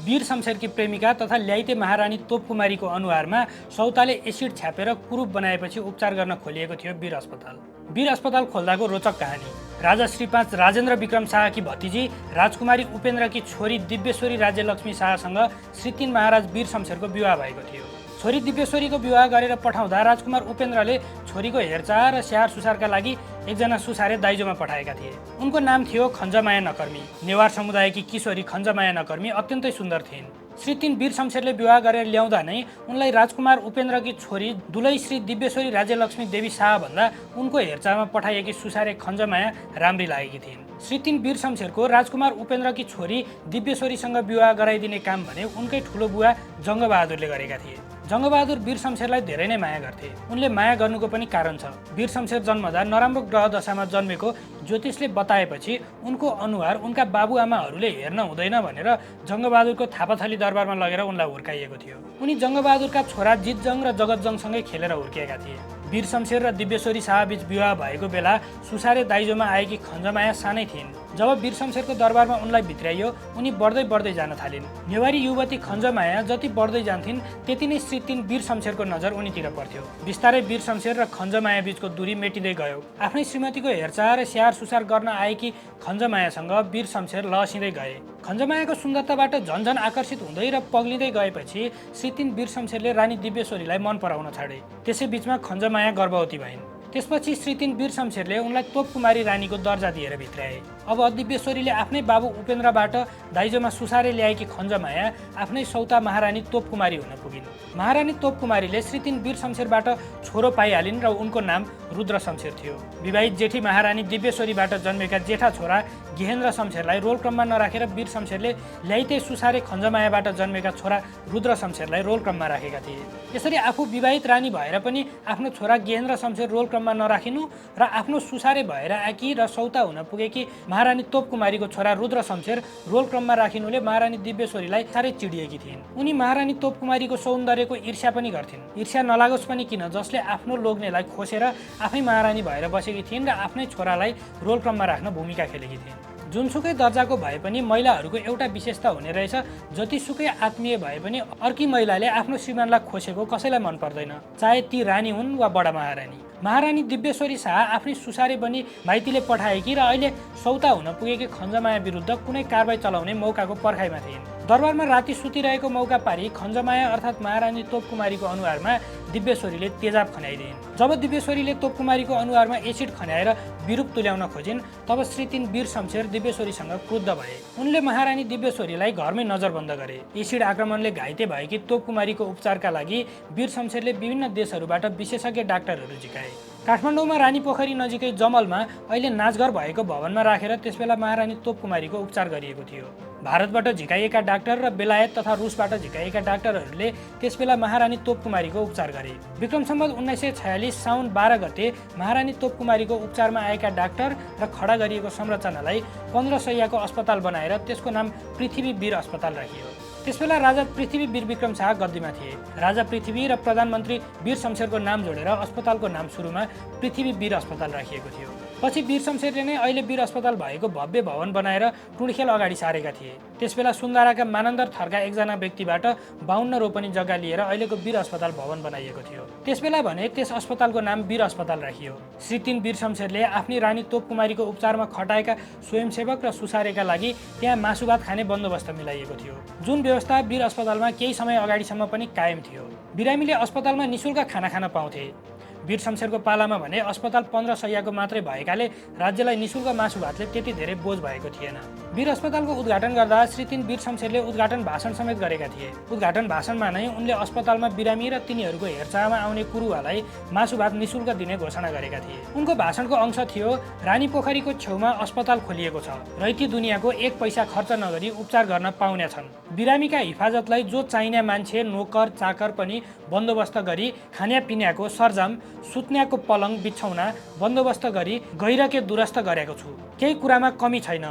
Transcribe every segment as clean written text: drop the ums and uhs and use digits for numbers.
वीर शमशेरकी प्रेमिका तथा ल्याइते महारानी तोपकुमारीको अनुहारमा सौताले एसिड छ्यापेर कुरूप बनाएपछि उपचार गर्न खोलिएको थियो वीर अस्पताल। वीर अस्पताल खोल्दाको रोचक कहानी। राजा श्री 5 राजेन्द्र विक्रम शाहकी भतिजी राजकुमारी उपेन्द्रकी छोरी दिव्यश्वरी राज्यलक्ष्मी शाहसँग श्री 3 महाराज वीर शमशेरको विवाह भएको थियो। छोरी दिव्यश्वरीको विवाह गरेर पठाउँदा राजकुमार उपेन्द्रले छोरीको हेरचाह र स्याहार सुसारका लागि एकजना सुसारे दाइजोमा पठाएका थिए। उनको नाम थियो खञ्जमाया नकर्मी। नेवार समुदायकी किशोरी खञ्जमाया नकर्मी अत्यन्तै सुन्दर थिइन्। श्री 3 वीर शमशेरले विवाह गरेर ल्याउँदा नै उनलाई राजकुमार उपेन्द्रकी छोरी दुलै श्री दिव्यश्वरी राज्यलक्ष्मी देवी शाहभन्दा उनको हेरचाहमा पठाइएकी सुसारे खञ्जमाया राम्री लागेकी थिइन्। श्री 3 वीर शमशेरको राजकुमार उपेन्द्रकी छोरी दिव्यश्वरीसँग विवाह गराइदिने काम भने उनकै ठुलो बुवा जङ्गबहादुरले गरेका थिए। जङ्गबहादुर वीर शमशेरलाई धेरै नै माया गर्थे। उनले माया गर्नुको पनि कारण छ। वीर शमशेर जन्मदा नराम्रो ग्रह दशामा जन्मेको ज्योतिषले बताएपछि उनको अनुहार उनका बाबुआमाहरूले हेर्न हुँदैन भनेर जङ्गबहादुरको थापाथली दरबारमा लगेर उनलाई हुर्काइएको थियो। उनी जङ्गबहादुरका छोरा जितजङ र जगतजङसँगै खेलेर हुर्किएका थिए। वीर शमशेर र दिव्यश्वरी शाहबीच विवाह भएको बेला सुसारे दाइजोमा आएकी खञ्जमाया सानै थिइन्। जब वीर शमशेरको दरबारमा उनलाई भित्राइयो उनी बढ्दै बढ्दै जान थालिन्। नेवारी युवती खञ्जमाया जति बढ्दै जान्थिन् त्यति नै श्री 3 वीर शमशेरको नजर उनीतिर पर्थ्यो। बिस्तारै वीर शमशेर र खञ्जमाया बीचको दूरी मेटिँदै गयो। आफ्नै श्रीमतीको हेरचाह र स्याहार सुसार गर्न आएकी खञ्जमायासँग वीर शमशेर लहसिँदै गए। खञ्जमायाको सुन्दरताबाट झन्झन आकर्षित हुँदै र पग्लिँदै गएपछि श्री 3 वीर शमशेरले रानी दिव्यश्वरीलाई मन पराउन छाडे। त्यसै बीचमा खञ्जमाया गर्भवती भइन्। त्यसपछि श्री 3 वीर शमशेरले उनलाई तोपकुमारी रानीको दर्जा दिएर भित्राए। अब दिव्यश्वरीले आफ्नै बाबु उपेन्द्रबाट दाइजोमा सुसारे ल्याएकी खञ्जमाया आफ्नै सौता महारानी तोपकुमारी हुन पुगिन्। महारानी तोपकुमारीले श्री 3 वीर शमशेरबाट छोरो पाइहालिन् र उनको नाम रुद्र शमशेर थियो। विवाहित जेठी महारानी दिव्यश्वरीबाट जन्मेका जेठा छोरा गेहेन्द्र शमशेरलाई रोलक्रममा नराखेर वीर शमशेरले ल्याइते सुसारे खञ्जमायाबाट जन्मेका छोरा रुद्र शमशेरलाई रोलक्रममा राखेका थिए। यसरी आफू विवाहित रानी भएर पनि आफ्नो छोरा गेहेन्द्र शमशेर रोलक्रममा नराखिनु र आफ्नो सुसारे भएर आएकी र सौता हुन पुगेकी महारानी तोपकुमारीको छोरा रुद्र शमशेर रोलक्रममा राखिनुले महारानी दिव्यश्वरीलाई साह्रै चिडिएकी थिइन्। उनी महारानी तोपकुमारीको सौन्दर्यको ईर्ष्या पनि गर्थिन्। ईर्ष्या नलागोस् पनि किन, जसले आफ्नो लोग्नेलाई खोसेर आफै महारानी भएर बसेकी थिइन् र आफ्नै छोरालाई रोलक्रममा राख्न भूमिका खेलेकी थिइन्। जुनसुकै दर्जाको भए पनि महिलाहरूको एउटा विशेषता हुने रहेछ, जतिसुकै आत्मीय भए पनि अर्की महिलाले आफ्नो श्रीमानलाई खोसेको कसैलाई मन पर्दैन, चाहे ती रानी हुन् वा बडा महारानी। महारानी दिव्यश्वरी शाह आफ्नै सुसारे बनी माइतीले पठाएकी र अहिले सौता हुन पुगेकी खञ्जमाया विरुद्ध कुनै कारबाही चलाउने मौकाको पर्खाइमा थिइन्। दरबारमा राति सुतिरहेको मौका पारी खञ्जमाया अर्थात् महारानी तोपकुमारीको अनुहारमा दिव्यश्वरीले तेजाब खन्याइदिइन्। जब दिव्यश्वरीले तोपकुमारीको अनुहारमा एसिड खन्याएर विरूप तुल्याउन खोजिन् तब श्री 3 वीर शमशेर दिव्यश्वरीसँग क्रुद्ध भए। उनले महारानी दिव्यश्वरीलाई घरमै नजरबन्द गरे। एसिड आक्रमणले घाइते भएकी तोपकुमारीको उपचारका लागि वीर शमशेरले विभिन्न देशहरूबाट विशेषज्ञ डाक्टरहरू झिकाए। काठमाडौँमा रानी पोखरी नजिकै जमलमा अहिले नाचघर भएको भवनमा राखेर त्यसबेला महारानी तोपकुमारीको उपचार गरिएको थियो। भारतबाट झिकाइएका डाक्टर र बेलायत तथा रुसबाट झिकाइएका डाक्टरहरूले त्यसबेला महारानी तोपकुमारीको उपचार गरे। विक्रम सम्वत 1946 साउन 12 गते महारानी तोपकुमारीको उपचारमा आएका डाक्टर र खडा गरिएको संरचनालाई 15 शैय्याको अस्पताल बनाएर त्यसको नाम पृथ्वी वीर अस्पताल राखियो। त्यसबेला राजा पृथ्वी वीर विक्रम शाह गद्दीमा थिए। राजा पृथ्वी र प्रधानमन्त्री वीर शमशेरको नाम जोडेर अस्पतालको नाम सुरुमा पृथ्वी वीर अस्पताल राखिएको थियो। पछि वीर शमशेरले नै अहिले वीर अस्पताल भएको भव्य भवन बनाएर टुँडखेल अगाडि सारेका थिए। त्यसबेला सुन्दाराका मानन्दर थरका एकजना व्यक्तिबाट 52 रोपनी जग्गा लिएर अहिलेको वीर अस्पताल भवन बनाइएको थियो। त्यसबेला भने त्यस अस्पतालको नाम वीर अस्पताल राखियो। श्री 3 वीर शमशेरले आफ्नी रानी तोपकुमारीको उपचारमा खटाएका स्वयंसेवक र सुसारेका लागि त्यहाँ मासु भात खाने बन्दोबस्त मिलाइएको थियो, जुन व्यवस्था वीर अस्पतालमा केही समय अगाडिसम्म पनि कायम थियो। बिरामीले अस्पतालमा निशुल्क खाना खान पाउँथे। वीर शमशेरको पालामा भने अस्पताल 15 शैय्याको मात्रै भएकाले राज्यलाई निशुल्क मासु भातले त्यति धेरै बोझ भएको थिएन। वीर अस्पतालको उद्घाटन गर्दा श्री 3 वीर शमशेरले उद्घाटन भाषण समेत गरेका थिए। उद्घाटन भाषणमा नै उनले अस्पतालमा बिरामी र तिनीहरूको हेरचाहमा आउने कुरुवालाई मासु भात निशुल्क दिने घोषणा गरेका थिए। उनको भाषणको अंश थियो, रानी पोखरीको छेउमा अस्पताल खोलिएको छ, रैती दुनियाँको 1 पैसा खर्च नगरी उपचार गर्न पाउने छन्। बिरामीका हिफाजतलाई जो चाहिने मान्छे नोकर चाकर पनि बन्दोबस्त गरी खानापिनाको सरजाम सुत्न्याको पलङ बिछौना बन्दोबस्त गरी गैरके दुरस्त गरेको छु। केही कुरामा कमी छैन।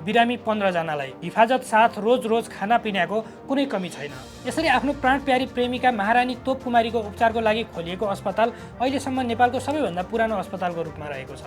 बिरामी 15 जनालाई हिफाजत साथ रोज खानापिनाको कुनै कमी छैन। यसरी आफ्नो प्राण प्यारी प्रेमिका महारानी तोपकुमारीको उपचारको लागि खोलिएको अस्पताल अहिलेसम्म नेपालको सबैभन्दा पुरानो अस्पतालको रूपमा रहेको छ।